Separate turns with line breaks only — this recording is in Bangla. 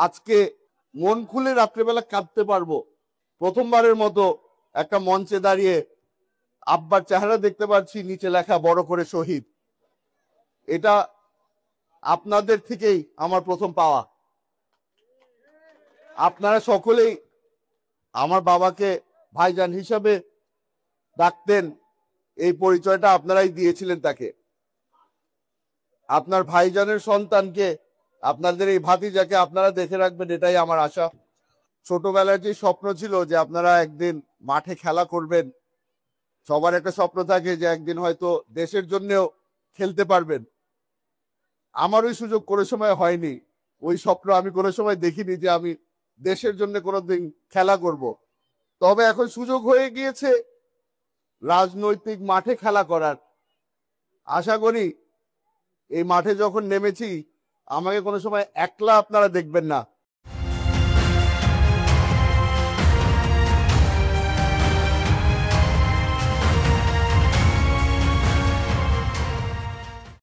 আজকে মন খুলে রাত্রেবেলা কাঁদতে পারবো, প্রথমবারের মতো একটা মঞ্চে দাঁড়িয়ে আব্বার চেহারা দেখতে পাচ্ছি, নিচে লেখা বড় করে শহীদ। এটা আপনাদের থেকেই আমার প্রথম পাওয়া। আপনারা সকলেই আমার বাবাকে ভাইজান হিসাবে ডাকতেন, এই পরিচয়টা আপনারাই দিয়েছিলেন তাকে। আপনার ভাইজানের সন্তানকে, আপনাদের এই ভাতিজাকে আপনারা দেখে রাখবেন, এটাই আমার আশা। ছোটবেলার যে স্বপ্ন ছিল যে আপনারা একদিন মাঠে খেলা করবেন, সবার একটা স্বপ্ন থাকে যে একদিন হয়তো দেশের জন্যও খেলতে পারবেন। আমার ওই সুযোগ কোনো সময় হয়নি, ওই স্বপ্ন আমি কোনো সময় দেখিনি যে আমি দেশের জন্য কোনোদিন খেলা করব। তবে এখন সুযোগ হয়ে গিয়েছে রাজনৈতিক মাঠে খেলা করার। আশা করি এই মাঠে যখন নেমেছি আমাকে কোনো সময় একলা আপনারা দেখবেন না,